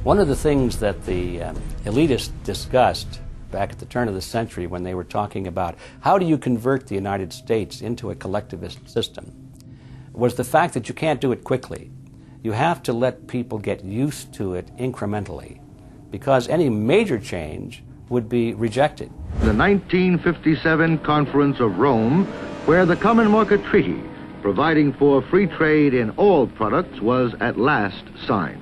One of the things that the elitists discussed back at the turn of the century when they were talking about how do you convert the United States into a collectivist system was the fact that you can't do it quickly. You have to let people get used to it incrementally, because any major change would be rejected. The 1957 Conference of Rome, where the Common Market Treaty, providing for free trade in all products, was at last signed.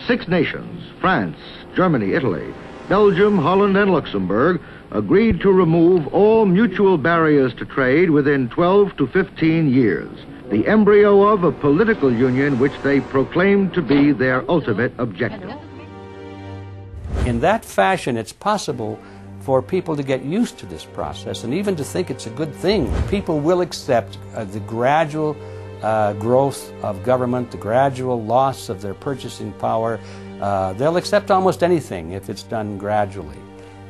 6 nations, France, Germany, Italy, Belgium, Holland, and Luxembourg, agreed to remove all mutual barriers to trade within 12 to 15 years, the embryo of a political union which they proclaimed to be their ultimate objective. In that fashion, it's possible for people to get used to this process and even to think it's a good thing. People will accept the gradual growth of government, the gradual loss of their purchasing power. They'll accept almost anything if it's done gradually,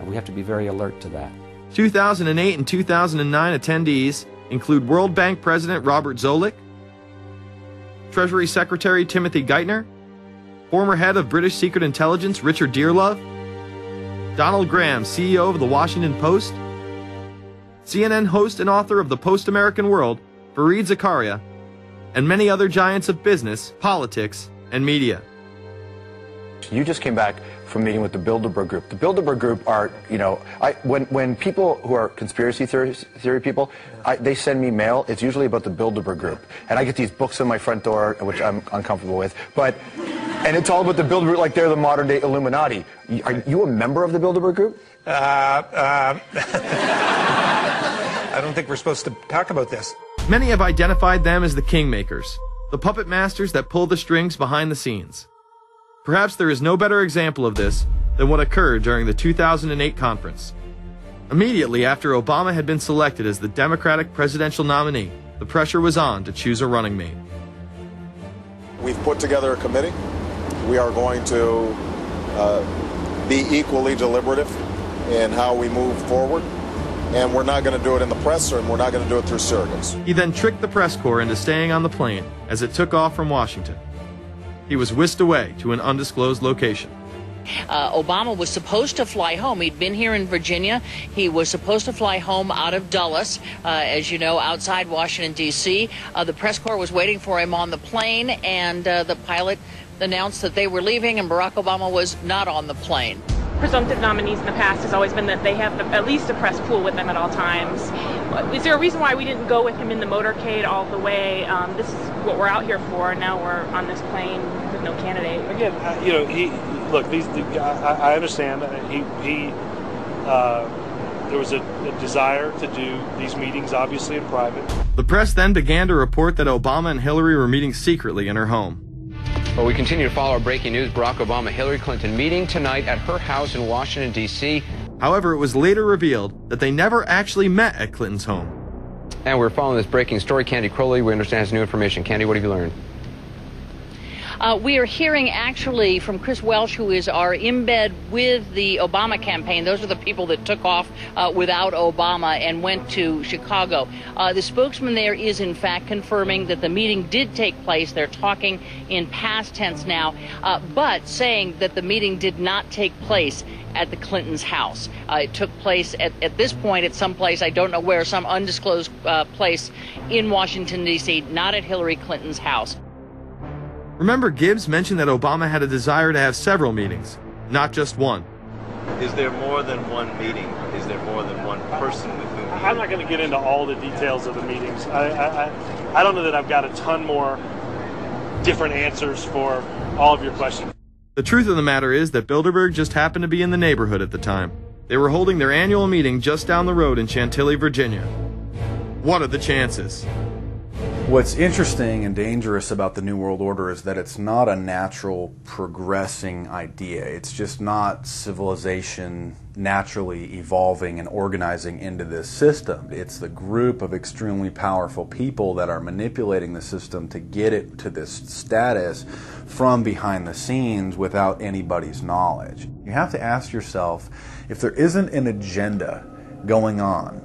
and we have to be very alert to that. 2008 and 2009 attendees include World Bank President Robert Zoellick, Treasury Secretary Timothy Geithner, former head of British Secret Intelligence Richard Dearlove, Donald Graham, CEO of the Washington Post, CNN host and author of The Post-American World, Fareed Zakaria, and many other giants of business, politics, and media. You just came back from meeting with the Bilderberg Group. The Bilderberg Group are, when people who are conspiracy theory people, they send me mail, it's usually about the Bilderberg Group. And I get these books on my front door, which I'm uncomfortable with, and it's all about the Bilderberg, like they're the modern day Illuminati. Are you a member of the Bilderberg Group? I don't think we're supposed to talk about this. Many have identified them as the kingmakers, the puppet masters that pull the strings behind the scenes. Perhaps there is no better example of this than what occurred during the 2008 conference. Immediately after Obama had been selected as the Democratic presidential nominee, the pressure was on to choose a running mate. We've put together a committee. We are going to be equally deliberative in how we move forward, and we're not going to do it in the press, and we're not going to do it through surrogates. He then tricked the press corps into staying on the plane as it took off from Washington. He was whisked away to an undisclosed location. Obama was supposed to fly home. He'd been here in Virginia. He was supposed to fly home out of Dulles, as you know, outside Washington, D.C. The press corps was waiting for him on the plane, and the pilot announced that they were leaving, and Barack Obama was not on the plane. Presumptive nominees in the past has always been that they have at least a press pool with them at all times. Is there a reason why we didn't go with him in the motorcade all the way? This is what we're out here for, and now we're on this plane with no candidate. Again, I understand. There was a desire to do these meetings, obviously, in private. The press then began to report that Obama and Hillary were meeting secretly in her home. Well, we continue to follow our breaking news. Barack Obama, Hillary Clinton meeting tonight at her house in Washington, D.C. However, it was later revealed that they never actually met at Clinton's home. And we're following this breaking story. Candy Crowley, we understand, has new information. Candy, what have you learned? We are hearing actually from Chris Welch, who is our embed with the Obama campaign. Those are the people that took off without Obama and went to Chicago. The spokesman there is in fact confirming that the meeting did take place. They're talking in past tense now, but saying that the meeting did not take place at the Clintons' house. It took place at this point at some place, I don't know where, some undisclosed place in Washington, D.C., not at Hillary Clinton's house. Remember, Gibbs mentioned that Obama had a desire to have several meetings, not just one. Is there more than one meeting? Is there more than one person with whom you... I'm not going to get into all the details of the meetings. I don't know that I've got a ton more different answers for all of your questions. The truth of the matter is that Bilderberg just happened to be in the neighborhood at the time. They were holding their annual meeting just down the road in Chantilly, Virginia. What are the chances? What's interesting and dangerous about the New World Order is that it's not a natural progressing idea. It's just not civilization naturally evolving and organizing into this system. It's the group of extremely powerful people that are manipulating the system to get it to this status from behind the scenes without anybody's knowledge. You have to ask yourself, if there isn't an agenda going on,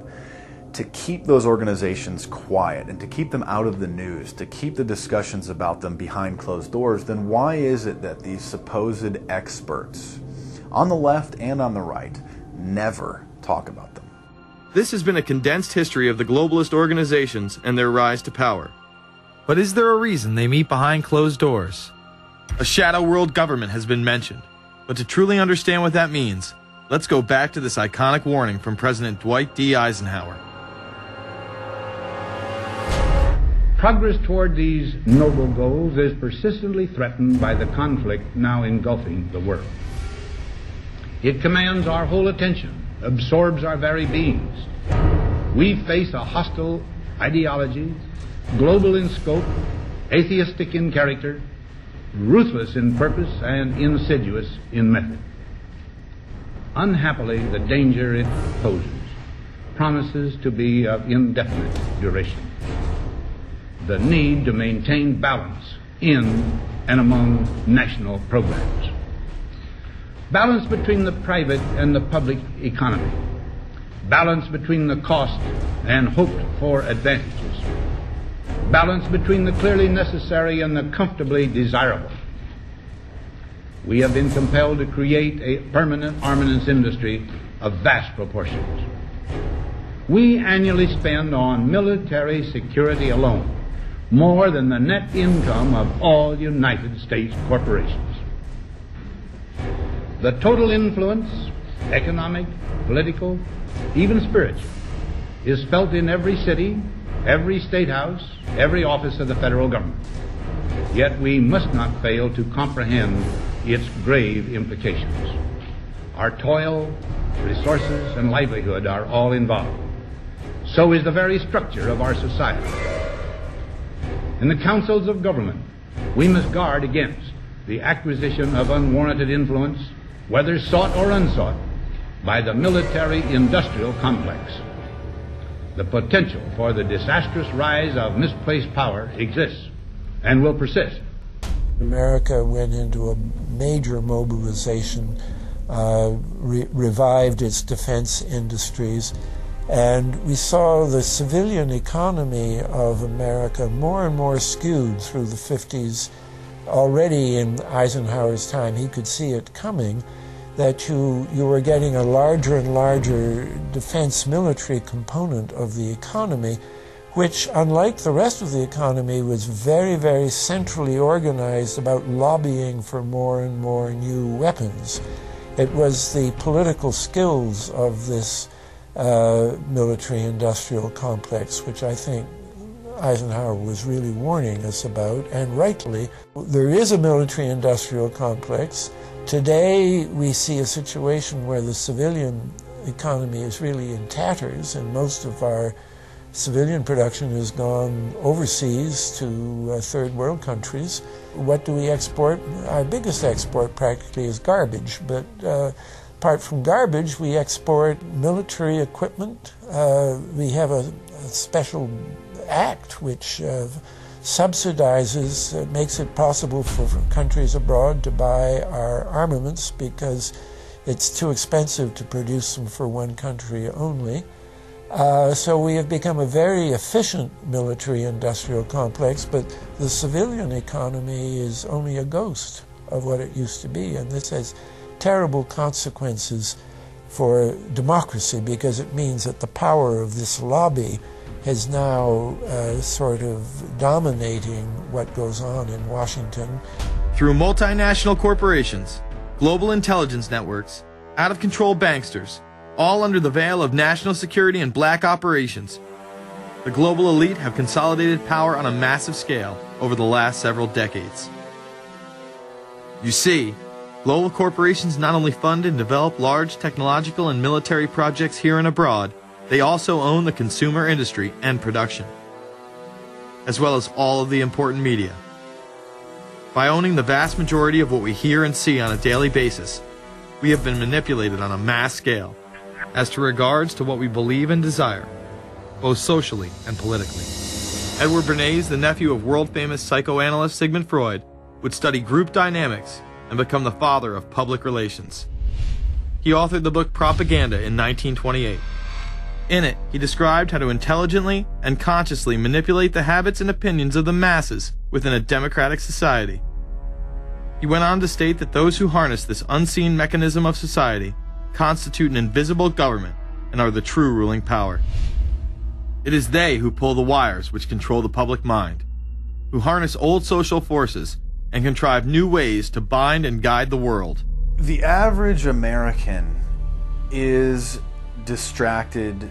to keep those organizations quiet and to keep them out of the news, to keep the discussions about them behind closed doors, then why is it that these supposed experts on the left and on the right never talk about them? This has been a condensed history of the globalist organizations and their rise to power. But is there a reason they meet behind closed doors? A shadow world government has been mentioned, but to truly understand what that means, let's go back to this iconic warning from President Dwight D. Eisenhower. Progress toward these noble goals is persistently threatened by the conflict now engulfing the world. It commands our whole attention, absorbs our very beings. We face a hostile ideology, global in scope, atheistic in character, ruthless in purpose, and insidious in method. Unhappily, the danger it poses promises to be of indefinite duration. The need to maintain balance in and among national programs. Balance between the private and the public economy. Balance between the cost and hoped for advantages. Balance between the clearly necessary and the comfortably desirable. We have been compelled to create a permanent armaments industry of vast proportions. We annually spend on military security alone more than the net income of all United States corporations. The total influence, economic, political, even spiritual, is felt in every city, every state house, every office of the federal government. Yet we must not fail to comprehend its grave implications. Our toil, resources, and livelihood are all involved. So is the very structure of our society. In the councils of government, we must guard against the acquisition of unwarranted influence, whether sought or unsought, by the military-industrial complex. The potential for the disastrous rise of misplaced power exists and will persist. America went into a major mobilization, revived its defense industries, and we saw the civilian economy of America more and more skewed through the 50s. Already in Eisenhower's time, he could see it coming, that you were getting a larger and larger defense military component of the economy, which, unlike the rest of the economy, was very, very centrally organized about lobbying for more and more new weapons. It was the political skills of this military-industrial complex, which I think Eisenhower was really warning us about, and rightly. There is a military-industrial complex. Today we see a situation where the civilian economy is really in tatters, and most of our civilian production has gone overseas to third world countries. What do we export? Our biggest export practically is garbage, but apart from garbage, we export military equipment. We have a special act which subsidizes, makes it possible for countries abroad to buy our armaments because it's too expensive to produce them for one country only. So we have become a very efficient military-industrial complex, but the civilian economy is only a ghost of what it used to be, and this has terrible consequences for democracy because it means that the power of this lobby is now sort of dominating what goes on in Washington. Through multinational corporations, global intelligence networks, out-of-control banksters, all under the veil of national security and black operations, the global elite have consolidated power on a massive scale over the last several decades. You see, global corporations not only fund and develop large technological and military projects here and abroad, they also own the consumer industry and production, as well as all of the important media. By owning the vast majority of what we hear and see on a daily basis, we have been manipulated on a mass scale as to regards to what we believe and desire, both socially and politically. Edward Bernays, the nephew of world-famous psychoanalyst Sigmund Freud, would study group dynamics and become the father of public relations. He authored the book Propaganda in 1928. In it, he described how to intelligently and consciously manipulate the habits and opinions of the masses within a democratic society. He went on to state that those who harness this unseen mechanism of society constitute an invisible government and are the true ruling power. It is they who pull the wires which control the public mind, who harness old social forces and contrive new ways to bind and guide the world. The average American is distracted,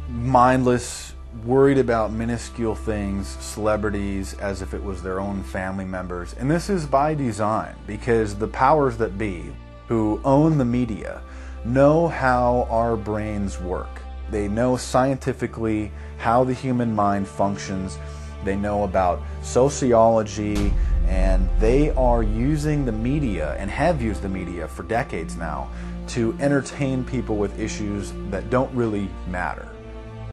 mindless, worried about minuscule things, celebrities, as if it was their own family members. And this is by design, because the powers that be, who own the media, know how our brains work. They know scientifically how the human mind functions. They know about sociology, and they are using the media, and have used the media for decades now, to entertain people with issues that don't really matter.